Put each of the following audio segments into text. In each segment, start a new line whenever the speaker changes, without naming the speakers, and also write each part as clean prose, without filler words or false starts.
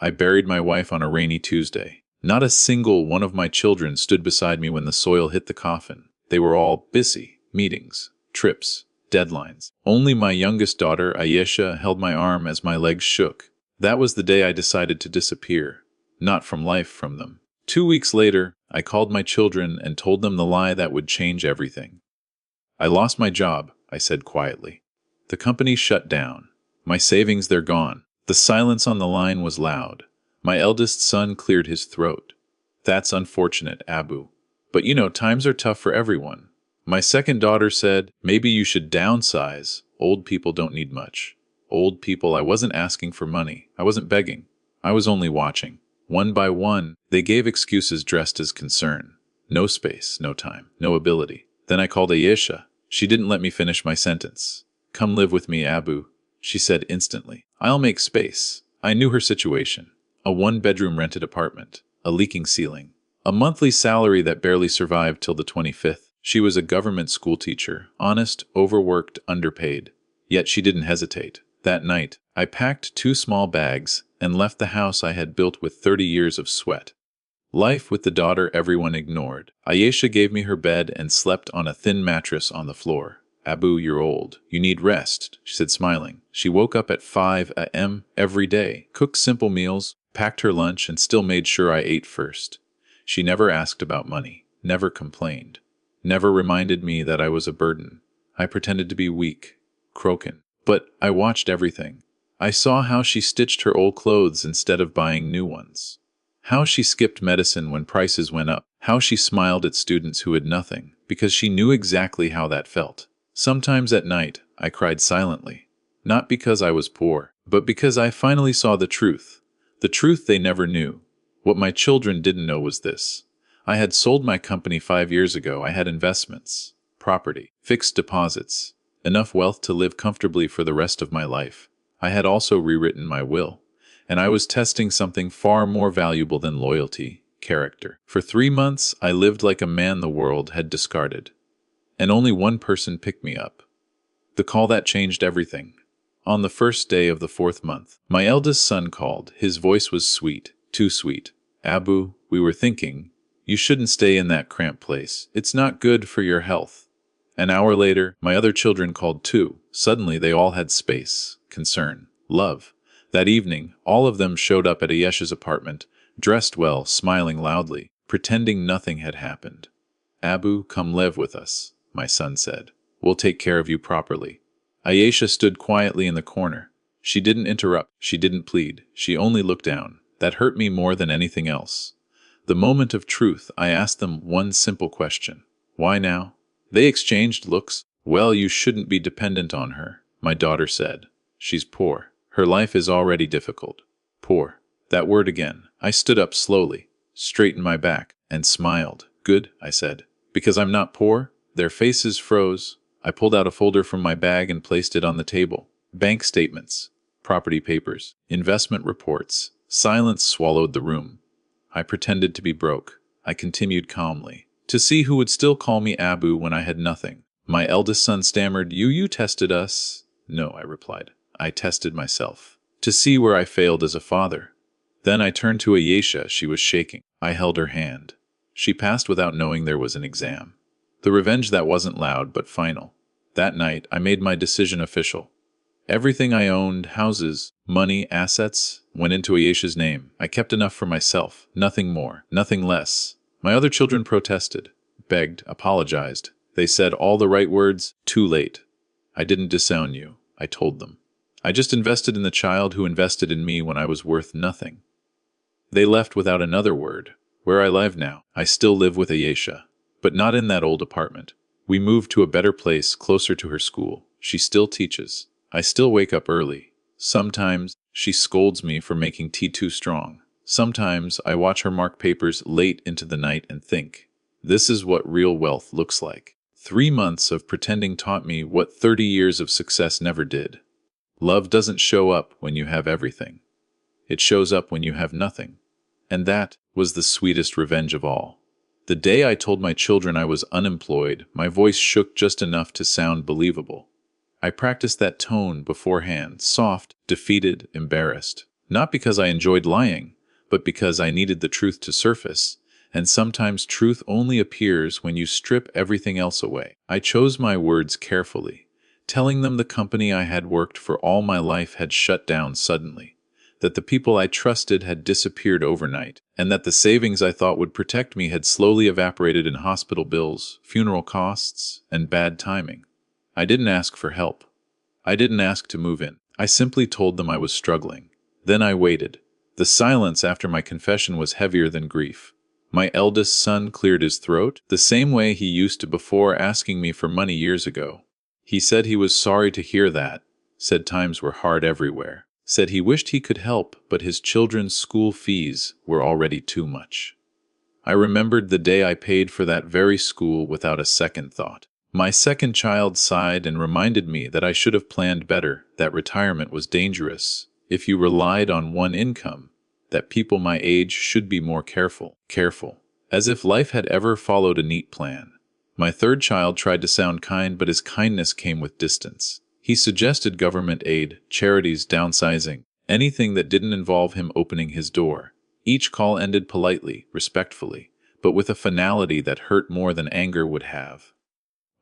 I buried my wife on a rainy Tuesday. Not a single one of my children stood beside me when the soil hit the coffin. They were all busy. Meetings, trips, deadlines. Only my youngest daughter, Ayesha, held my arm as my legs shook. That was the day I decided to disappear. Not from life, from them. 2 weeks later, I called my children and told them the lie that would change everything. I lost my job, I said quietly. The company shut down. My savings, they're gone. The silence on the line was loud. My eldest son cleared his throat. That's unfortunate, Abu. But times are tough for everyone. My second daughter said, maybe you should downsize. Old people don't need much. Old people, I wasn't asking for money. I wasn't begging. I was only watching. One by one, they gave excuses dressed as concern. No space, no time, no ability. Then I called Ayesha. She didn't let me finish my sentence. Come live with me, Abu, she said instantly. I'll make space. I knew her situation. A one-bedroom rented apartment, a leaking ceiling, a monthly salary that barely survived till the 25th. She was a government schoolteacher, honest, overworked, underpaid. Yet she didn't hesitate. That night, I packed 2 small bags and left the house I had built with 30 years of sweat. Life with the daughter everyone ignored. Ayesha gave me her bed and slept on a thin mattress on the floor. Abu, you're old. You need rest, she said, smiling. She woke up at 5 a.m. every day, cooked simple meals, packed her lunch, and still made sure I ate first. She never asked about money, never complained, never reminded me that I was a burden. I pretended to be weak, croaking. But I watched everything. I saw how she stitched her old clothes instead of buying new ones. How she skipped medicine when prices went up. How she smiled at students who had nothing, because she knew exactly how that felt. Sometimes at night, I cried silently. Not because I was poor, but because I finally saw the truth. The truth they never knew. What my children didn't know was this. I had sold my company 5 years ago. I had investments, property, fixed deposits, enough wealth to live comfortably for the rest of my life. I had also rewritten my will, and I was testing something far more valuable than loyalty, character. For 3 months, I lived like a man the world had discarded. And only one person picked me up. The call that changed everything. On the first day of the 4th month, my eldest son called. His voice was sweet, too sweet. Abu, we were thinking, you shouldn't stay in that cramped place. It's not good for your health. An hour later, my other children called too. Suddenly, they all had space, concern, love. That evening, all of them showed up at Ayesha's apartment, dressed well, smiling loudly, pretending nothing had happened. Abu, come live with us, my son said. We'll take care of you properly. Ayesha stood quietly in the corner. She didn't interrupt. She didn't plead. She only looked down. That hurt me more than anything else. The moment of truth, I asked them one simple question. Why now? They exchanged looks. Well, you shouldn't be dependent on her, my daughter said. She's poor. Her life is already difficult. Poor. That word again. I stood up slowly, straightened my back, and smiled. Good, I said. Because I'm not poor? Their faces froze. I pulled out a folder from my bag and placed it on the table. Bank statements, property papers, investment reports. Silence swallowed the room. I pretended to be broke. I continued calmly. To see who would still call me Abu when I had nothing. My eldest son stammered, You tested us. No, I replied. I tested myself. To see where I failed as a father. Then I turned to Ayesha. She was shaking. I held her hand. She passed without knowing there was an exam. The revenge that wasn't loud but final. That night, I made my decision official. Everything I owned, houses, money, assets, went into Ayesha's name. I kept enough for myself. Nothing more. Nothing less. My other children protested, begged, apologized. They said all the right words. Too late. I didn't disown you, I told them. I just invested in the child who invested in me when I was worth nothing. They left without another word. Where I live now, I still live with Ayesha, but not in that old apartment. We moved to a better place, closer to her school. She still teaches. I still wake up early. Sometimes she scolds me for making tea too strong. Sometimes I watch her mark papers late into the night and think, this is what real wealth looks like. 3 months of pretending taught me what 30 years of success never did. Love doesn't show up when you have everything. It shows up when you have nothing. And that was the sweetest revenge of all. The day I told my children I was unemployed, my voice shook just enough to sound believable. I practiced that tone beforehand, soft, defeated, embarrassed. Not because I enjoyed lying, but because I needed the truth to surface, and sometimes truth only appears when you strip everything else away. I chose my words carefully, telling them the company I had worked for all my life had shut down suddenly, that the people I trusted had disappeared overnight, and that the savings I thought would protect me had slowly evaporated in hospital bills, funeral costs, and bad timing. I didn't ask for help. I didn't ask to move in. I simply told them I was struggling. Then I waited. The silence after my confession was heavier than grief. My eldest son cleared his throat, the same way he used to before asking me for money years ago. He said he was sorry to hear that, said times were hard everywhere, said he wished he could help, but his children's school fees were already too much. I remembered the day I paid for that very school without a second thought. My second child sighed and reminded me that I should have planned better, that retirement was dangerous if you relied on one income, that people my age should be more careful, as if life had ever followed a neat plan. My third child tried to sound kind, but his kindness came with distance. He suggested government aid, charities, downsizing, anything that didn't involve him opening his door. Each call ended politely, respectfully, but with a finality that hurt more than anger would have.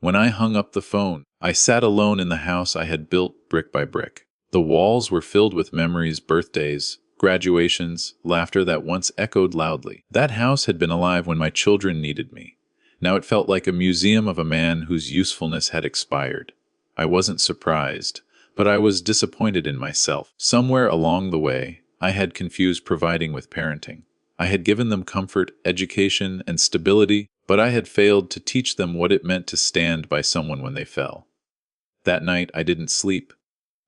When I hung up the phone, I sat alone in the house I had built brick by brick. The walls were filled with memories, birthdays, graduations, laughter that once echoed loudly. That house had been alive when my children needed me. Now it felt like a museum of a man whose usefulness had expired. I wasn't surprised, but I was disappointed in myself. Somewhere along the way, I had confused providing with parenting. I had given them comfort, education, and stability, but I had failed to teach them what it meant to stand by someone when they fell. That night, I didn't sleep.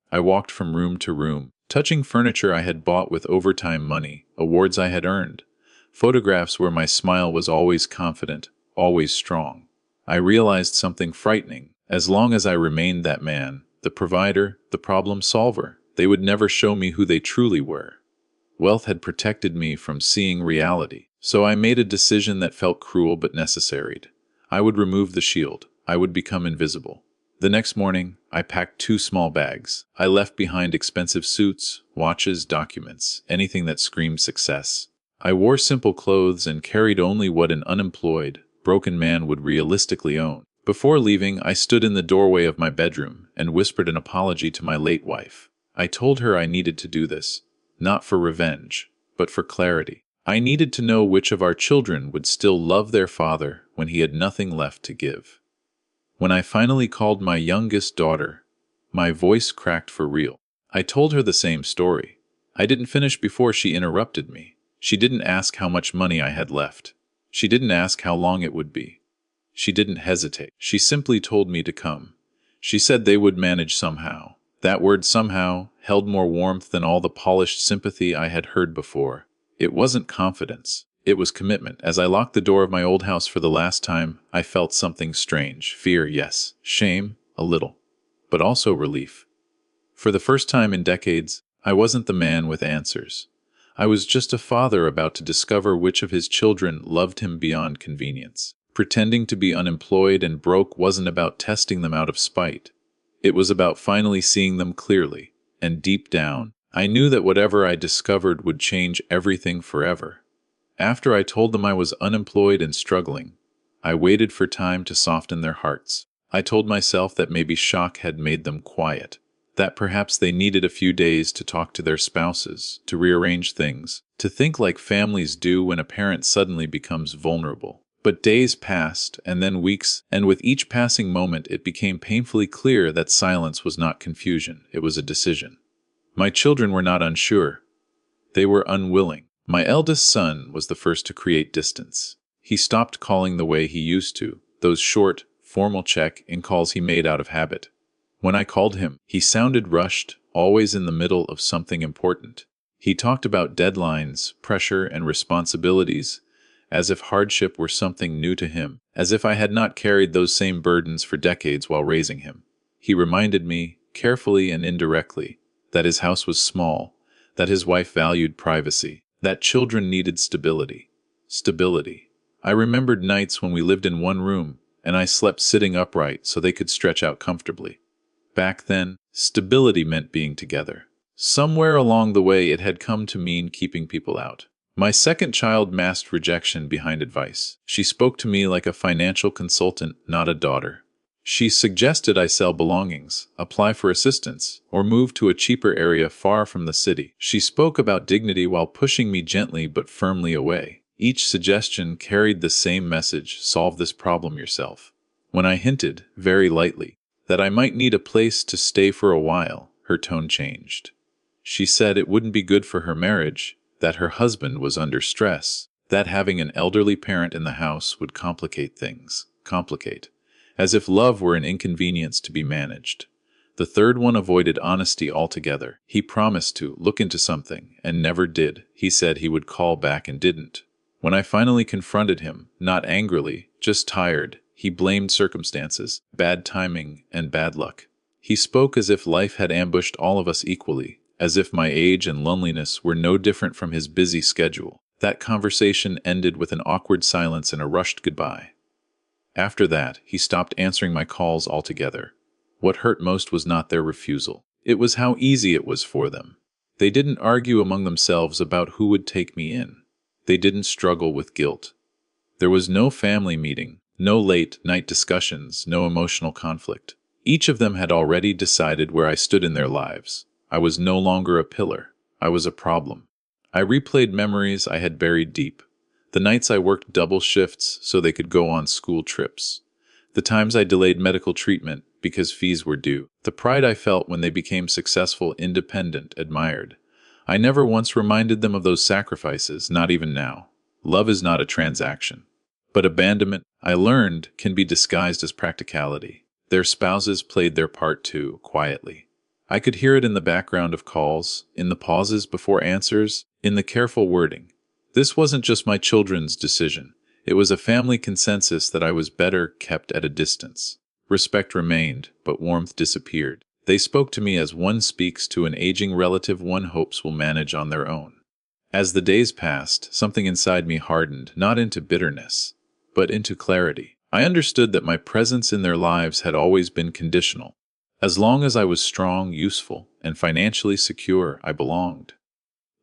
I walked from room to room, touching furniture I had bought with overtime money, awards I had earned, photographs where my smile was always confident, always strong. I realized something frightening. As long as I remained that man, the provider, the problem solver, they would never show me who they truly were. Wealth had protected me from seeing reality, so I made a decision that felt cruel but necessary. I would remove the shield. I would become invisible. The next morning, I packed 2 small bags. I left behind expensive suits, watches, documents, anything that screamed success. I wore simple clothes and carried only what an unemployed, broken man would realistically own. Before leaving, I stood in the doorway of my bedroom and whispered an apology to my late wife. I told her I needed to do this, not for revenge, but for clarity. I needed to know which of our children would still love their father when he had nothing left to give. When I finally called my youngest daughter, my voice cracked for real. I told her the same story. I didn't finish before she interrupted me. She didn't ask how much money I had left. She didn't ask how long it would be. She didn't hesitate. She simply told me to come. She said they would manage somehow. That word somehow held more warmth than all the polished sympathy I had heard before. It wasn't confidence. It was commitment. As I locked the door of my old house for the last time, I felt something strange. Fear, yes. Shame, a little. But also relief. For the first time in decades, I wasn't the man with answers. I was just a father about to discover which of his children loved him beyond convenience. Pretending to be unemployed and broke wasn't about testing them out of spite. It was about finally seeing them clearly. And deep down, I knew that whatever I discovered would change everything forever. After I told them I was unemployed and struggling, I waited for time to soften their hearts. I told myself that maybe shock had made them quiet, that perhaps they needed a few days to talk to their spouses, to rearrange things, to think like families do when a parent suddenly becomes vulnerable. But days passed, and then weeks, and with each passing moment it became painfully clear that silence was not confusion, it was a decision. My children were not unsure. They were unwilling. My eldest son was the first to create distance. He stopped calling the way he used to, those short, formal check-in calls he made out of habit. When I called him, he sounded rushed, always in the middle of something important. He talked about deadlines, pressure, and responsibilities, as if hardship were something new to him, as if I had not carried those same burdens for decades while raising him. He reminded me, carefully and indirectly, that his house was small, that his wife valued privacy, that children needed stability. Stability. I remembered nights when we lived in one room, and I slept sitting upright so they could stretch out comfortably. Back then, stability meant being together. Somewhere along the way, it had come to mean keeping people out. My second child masked rejection behind advice. She spoke to me like a financial consultant, not a daughter. She suggested I sell belongings, apply for assistance, or move to a cheaper area far from the city. She spoke about dignity while pushing me gently but firmly away. Each suggestion carried the same message: solve this problem yourself. When I hinted, very lightly, that I might need a place to stay for a while, her tone changed. She said it wouldn't be good for her marriage, that her husband was under stress, that having an elderly parent in the house would complicate things. As if love were an inconvenience to be managed. The third one avoided honesty altogether. He promised to look into something and never did. He said he would call back and didn't. When I finally confronted him, not angrily, just tired, he blamed circumstances, bad timing, and bad luck. He spoke as if life had ambushed all of us equally, as if my age and loneliness were no different from his busy schedule. That conversation ended with an awkward silence and a rushed goodbye. After that, he stopped answering my calls altogether. What hurt most was not their refusal. It was how easy it was for them. They didn't argue among themselves about who would take me in. They didn't struggle with guilt. There was no family meeting, no late-night discussions, no emotional conflict. Each of them had already decided where I stood in their lives. I was no longer a pillar. I was a problem. I replayed memories I had buried deep. The nights I worked double shifts so they could go on school trips. The times I delayed medical treatment because fees were due. The pride I felt when they became successful, independent, admired. I never once reminded them of those sacrifices, not even now. Love is not a transaction. But abandonment, I learned, can be disguised as practicality. Their spouses played their part too, quietly. I could hear it in the background of calls, in the pauses before answers, in the careful wording. This wasn't just my children's decision. It was a family consensus that I was better kept at a distance. Respect remained, but warmth disappeared. They spoke to me as one speaks to an aging relative one hopes will manage on their own. As the days passed, something inside me hardened, not into bitterness, but into clarity. I understood that my presence in their lives had always been conditional. As long as I was strong, useful, and financially secure, I belonged.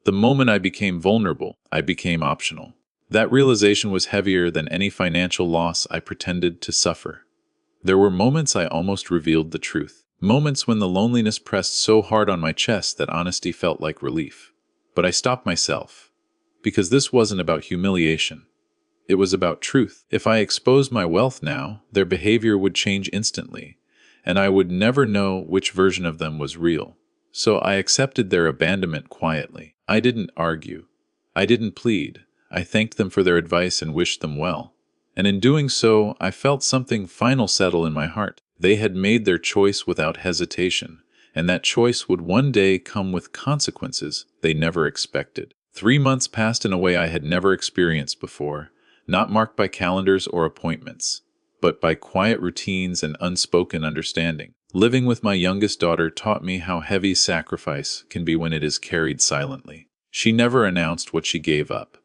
The moment I became vulnerable, I became optional. That realization was heavier than any financial loss I pretended to suffer. There were moments I almost revealed the truth. Moments when the loneliness pressed so hard on my chest that honesty felt like relief. But I stopped myself. Because this wasn't about humiliation. It was about truth. If I exposed my wealth now, their behavior would change instantly, and I would never know which version of them was real. So I accepted their abandonment quietly. I didn't argue. I didn't plead. I thanked them for their advice and wished them well. And in doing so, I felt something final settle in my heart. They had made their choice without hesitation, and that choice would one day come with consequences they never expected. 3 months passed in a way I had never experienced before, not marked by calendars or appointments, but by quiet routines and unspoken understanding. Living with my youngest daughter taught me how heavy sacrifice can be when it is carried silently. She never announced what she gave up.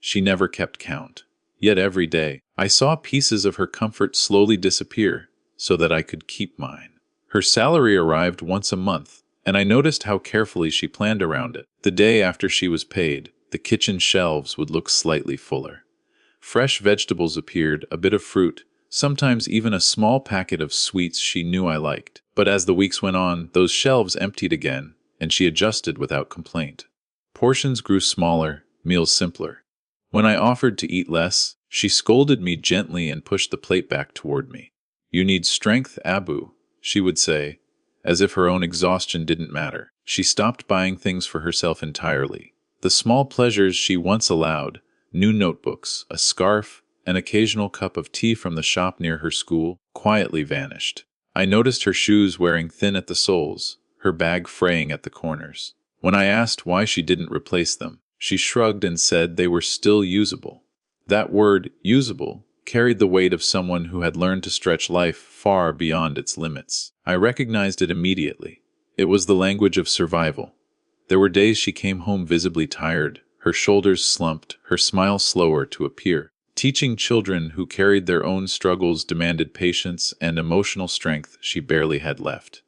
She never kept count. Yet every day, I saw pieces of her comfort slowly disappear so that I could keep mine. Her salary arrived once a month, and I noticed how carefully she planned around it. The day after she was paid, the kitchen shelves would look slightly fuller. Fresh vegetables appeared, a bit of fruit, sometimes even a small packet of sweets she knew I liked. But as the weeks went on, those shelves emptied again, and she adjusted without complaint. Portions grew smaller, meals simpler. When I offered to eat less, she scolded me gently and pushed the plate back toward me. "You need strength, Abu," she would say, as if her own exhaustion didn't matter. She stopped buying things for herself entirely. The small pleasures she once allowed, new notebooks, a scarf, an occasional cup of tea from the shop near her school, quietly vanished. I noticed her shoes wearing thin at the soles, her bag fraying at the corners. When I asked why she didn't replace them, she shrugged and said they were still usable. That word, usable, carried the weight of someone who had learned to stretch life far beyond its limits. I recognized it immediately. It was the language of survival. There were days she came home visibly tired, her shoulders slumped, her smile slower to appear. Teaching children who carried their own struggles demanded patience and emotional strength she barely had left.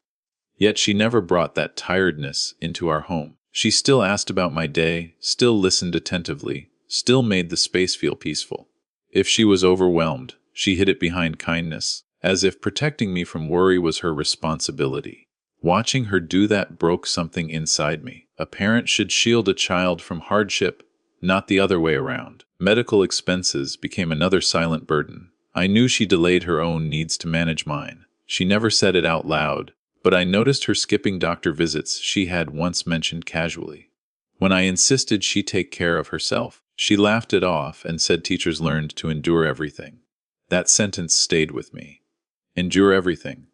Yet she never brought that tiredness into our home. She still asked about my day, still listened attentively, still made the space feel peaceful. If she was overwhelmed, she hid it behind kindness, as if protecting me from worry was her responsibility. Watching her do that broke something inside me. A parent should shield a child from hardship, not the other way around. Medical expenses became another silent burden. I knew she delayed her own needs to manage mine. She never said it out loud, but I noticed her skipping doctor visits she had once mentioned casually. When I insisted she take care of herself, she laughed it off and said teachers learned to endure everything. That sentence stayed with me. Endure everything.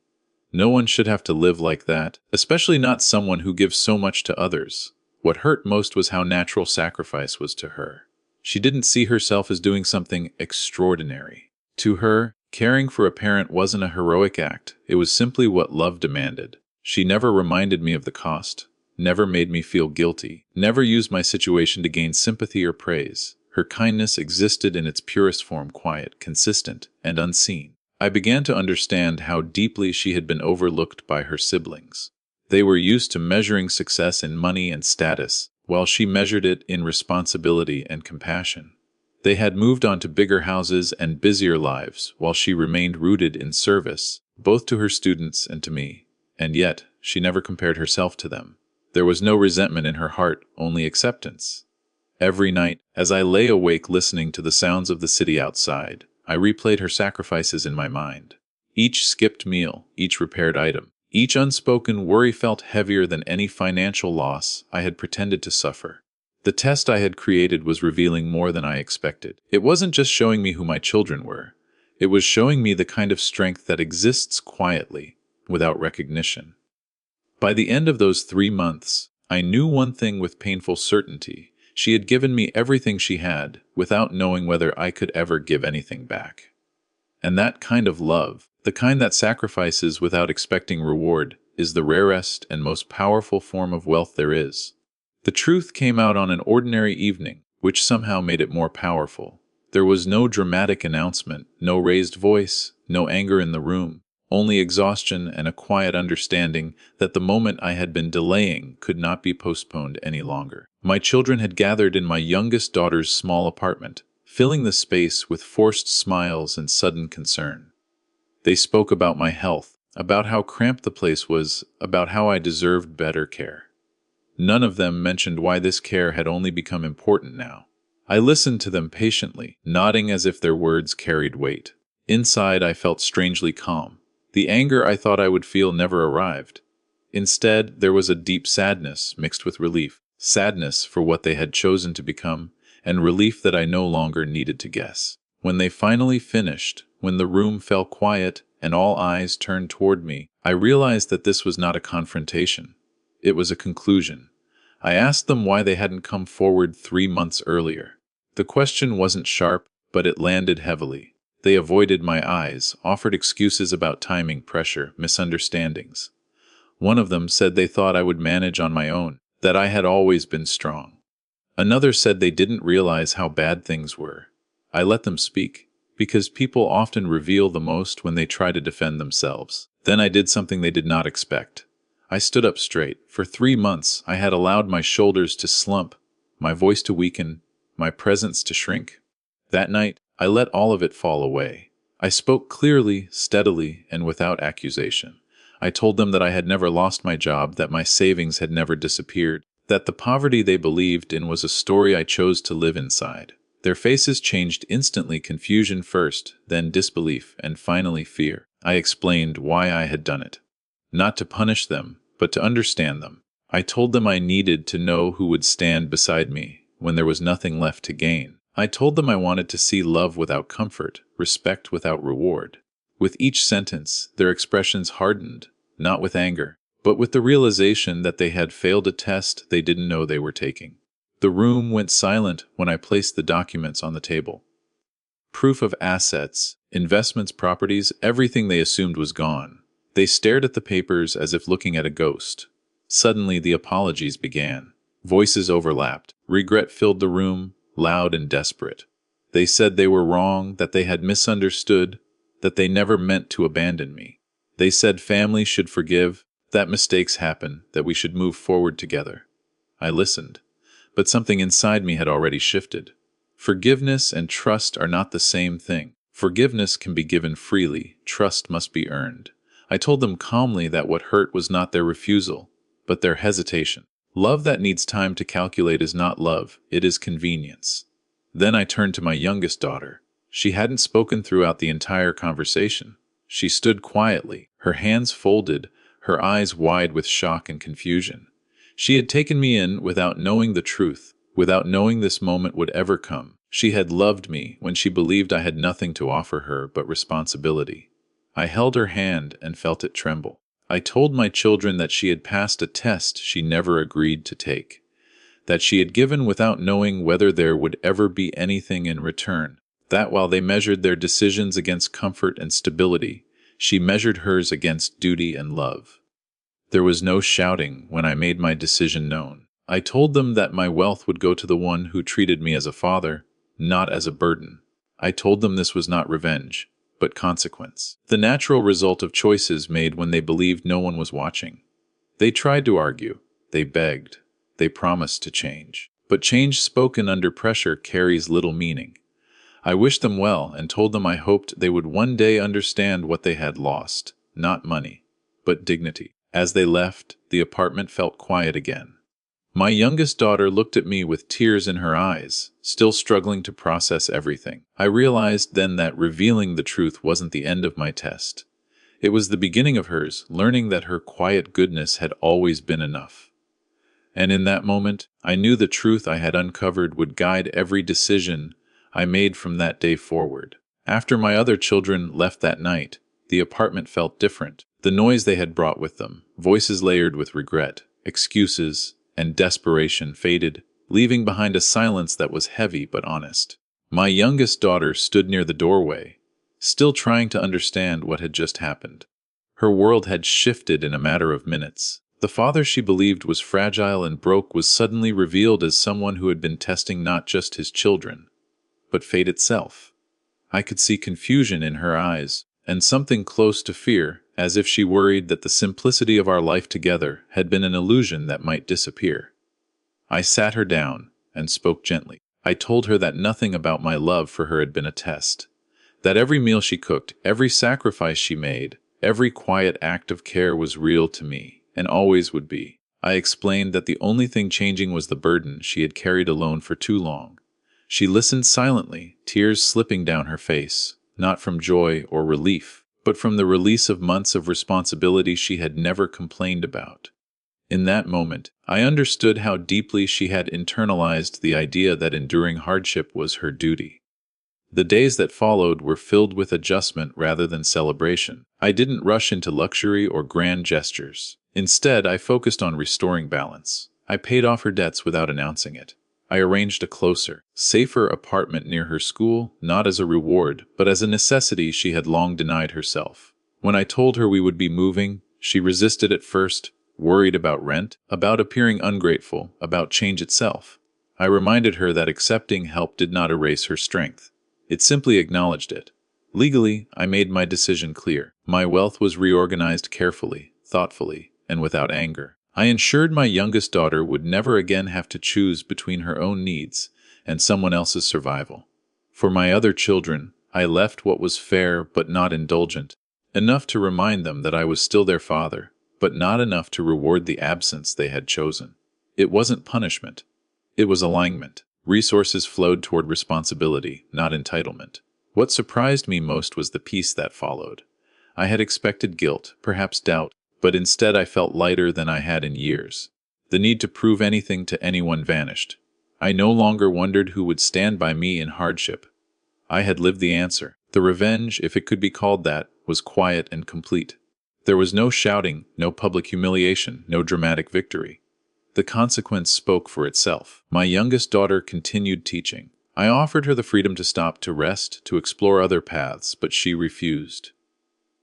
No one should have to live like that, especially not someone who gives so much to others. What hurt most was how natural sacrifice was to her. She didn't see herself as doing something extraordinary. To her, caring for a parent wasn't a heroic act, it was simply what love demanded. She never reminded me of the cost, never made me feel guilty, never used my situation to gain sympathy or praise. Her kindness existed in its purest form, quiet, consistent, and unseen. I began to understand how deeply she had been overlooked by her siblings. They were used to measuring success in money and status, while she measured it in responsibility and compassion. They had moved on to bigger houses and busier lives, while she remained rooted in service, both to her students and to me. And yet, she never compared herself to them. There was no resentment in her heart, only acceptance. Every night, as I lay awake listening to the sounds of the city outside, I replayed her sacrifices in my mind. Each skipped meal, each repaired item, each unspoken worry felt heavier than any financial loss I had pretended to suffer. The test I had created was revealing more than I expected. It wasn't just showing me who my children were. It was showing me the kind of strength that exists quietly, without recognition. By the end of those 3 months, I knew one thing with painful certainty. She had given me everything she had, without knowing whether I could ever give anything back. And that kind of love, the kind that sacrifices without expecting reward, is the rarest and most powerful form of wealth there is. The truth came out on an ordinary evening, which somehow made it more powerful. There was no dramatic announcement, no raised voice, no anger in the room, only exhaustion and a quiet understanding that the moment I had been delaying could not be postponed any longer. My children had gathered in my youngest daughter's small apartment, filling the space with forced smiles and sudden concern. They spoke about my health, about how cramped the place was, about how I deserved better care. None of them mentioned why this care had only become important now. I listened to them patiently, nodding as if their words carried weight. Inside, I felt strangely calm. The anger I thought I would feel never arrived. Instead, there was a deep sadness mixed with relief. Sadness for what they had chosen to become, and relief that I no longer needed to guess. When they finally finished, when the room fell quiet and all eyes turned toward me, I realized that this was not a confrontation. It was a conclusion. I asked them why they hadn't come forward 3 months earlier. The question wasn't sharp, but it landed heavily. They avoided my eyes, offered excuses about timing, pressure, misunderstandings. One of them said they thought I would manage on my own, that I had always been strong. Another said they didn't realize how bad things were. I let them speak, because people often reveal the most when they try to defend themselves. Then I did something they did not expect. I stood up straight. For 3 months, I had allowed my shoulders to slump, my voice to weaken, my presence to shrink. That night, I let all of it fall away. I spoke clearly, steadily, and without accusation. I told them that I had never lost my job, that my savings had never disappeared, that the poverty they believed in was a story I chose to live inside. Their faces changed instantly, confusion first, then disbelief, and finally fear. I explained why I had done it. Not to punish them, but to understand them. I told them I needed to know who would stand beside me when there was nothing left to gain. I told them I wanted to see love without comfort, respect without reward. With each sentence, their expressions hardened, not with anger, but with the realization that they had failed a test they didn't know they were taking. The room went silent when I placed the documents on the table. Proof of assets, investments, properties, everything they assumed was gone. They stared at the papers as if looking at a ghost. Suddenly, the apologies began. Voices overlapped. Regret filled the room, loud and desperate. They said they were wrong, that they had misunderstood, that they never meant to abandon me. They said family should forgive, that mistakes happen, that we should move forward together. I listened, but something inside me had already shifted. Forgiveness and trust are not the same thing. Forgiveness can be given freely, trust must be earned. I told them calmly that what hurt was not their refusal, but their hesitation. Love that needs time to calculate is not love, it is convenience. Then I turned to my youngest daughter. She hadn't spoken throughout the entire conversation. She stood quietly, her hands folded, her eyes wide with shock and confusion. She had taken me in without knowing the truth, without knowing this moment would ever come. She had loved me when she believed I had nothing to offer her but responsibility. I held her hand and felt it tremble. I told my children that she had passed a test she never agreed to take, that she had given without knowing whether there would ever be anything in return, that while they measured their decisions against comfort and stability, she measured hers against duty and love. There was no shouting when I made my decision known. I told them that my wealth would go to the one who treated me as a father, not as a burden. I told them this was not revenge, but consequence. The natural result of choices made when they believed no one was watching. They tried to argue, they begged, they promised to change. But change spoken under pressure carries little meaning. I wished them well and told them I hoped they would one day understand what they had lost, not money, but dignity. As they left, the apartment felt quiet again. My youngest daughter looked at me with tears in her eyes, still struggling to process everything. I realized then that revealing the truth wasn't the end of my test. It was the beginning of hers, learning that her quiet goodness had always been enough. And in that moment, I knew the truth I had uncovered would guide every decision I made from that day forward. After my other children left that night, the apartment felt different. The noise they had brought with them, voices layered with regret, excuses, and desperation faded, leaving behind a silence that was heavy but honest. My youngest daughter stood near the doorway, still trying to understand what had just happened. Her world had shifted in a matter of minutes. The father she believed was fragile and broke was suddenly revealed as someone who had been testing not just his children, but fate itself. I could see confusion in her eyes, and something close to fear, as if she worried that the simplicity of our life together had been an illusion that might disappear. I sat her down and spoke gently. I told her that nothing about my love for her had been a test, that every meal she cooked, every sacrifice she made, every quiet act of care was real to me, and always would be. I explained that the only thing changing was the burden she had carried alone for too long. She listened silently, tears slipping down her face, not from joy or relief, but from the release of months of responsibility she had never complained about. In that moment, I understood how deeply she had internalized the idea that enduring hardship was her duty. The days that followed were filled with adjustment rather than celebration. I didn't rush into luxury or grand gestures. Instead, I focused on restoring balance. I paid off her debts without announcing it. I arranged a closer, safer apartment near her school, not as a reward, but as a necessity she had long denied herself. When I told her we would be moving, she resisted at first, worried about rent, about appearing ungrateful, about change itself. I reminded her that accepting help did not erase her strength. It simply acknowledged it. Legally, I made my decision clear. My wealth was reorganized carefully, thoughtfully, and without anger. I ensured my youngest daughter would never again have to choose between her own needs and someone else's survival. For my other children, I left what was fair but not indulgent, enough to remind them that I was still their father, but not enough to reward the absence they had chosen. It wasn't punishment. It was alignment. Resources flowed toward responsibility, not entitlement. What surprised me most was the peace that followed. I had expected guilt, perhaps doubt, but instead I felt lighter than I had in years. The need to prove anything to anyone vanished. I no longer wondered who would stand by me in hardship. I had lived the answer. The revenge, if it could be called that, was quiet and complete. There was no shouting, no public humiliation, no dramatic victory. The consequence spoke for itself. My youngest daughter continued teaching. I offered her the freedom to stop, to rest, to explore other paths, but she refused.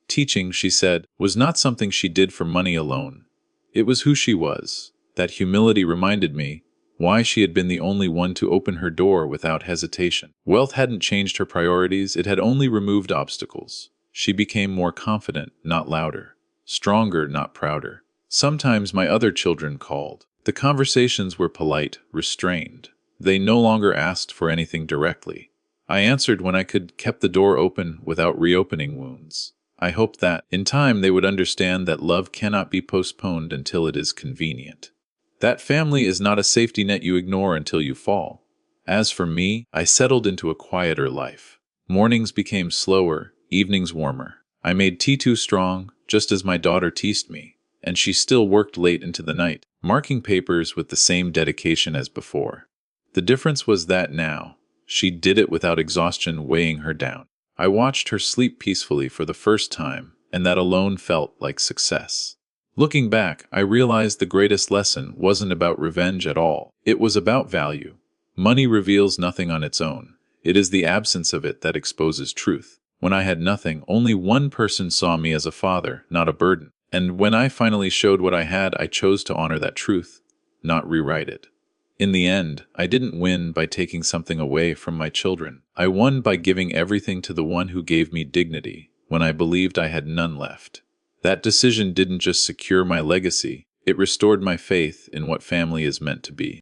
Teaching, she said, was not something she did for money alone. It was who she was. That humility reminded me why she had been the only one to open her door without hesitation. Wealth hadn't changed her priorities, it had only removed obstacles. She became more confident, not louder, stronger, not prouder, Sometimes my other children called. The conversations were polite, restrained. They no longer asked for anything directly. I answered when I could, kept the door open without reopening wounds. I hoped that, in time, they would understand that love cannot be postponed until it is convenient. That family is not a safety net you ignore until you fall. As for me, I settled into a quieter life. Mornings became slower, evenings warmer. I made tea too strong, just as my daughter teased me, and she still worked late into the night, marking papers with the same dedication as before. The difference was that now, she did it without exhaustion weighing her down. I watched her sleep peacefully for the first time, and that alone felt like success. Looking back, I realized the greatest lesson wasn't about revenge at all. It was about value. Money reveals nothing on its own. It is the absence of it that exposes truth. When I had nothing, only one person saw me as a father, not a burden. And when I finally showed what I had, I chose to honor that truth, not rewrite it. In the end, I didn't win by taking something away from my children. I won by giving everything to the one who gave me dignity when I believed I had none left. That decision didn't just secure my legacy, it restored my faith in what family is meant to be.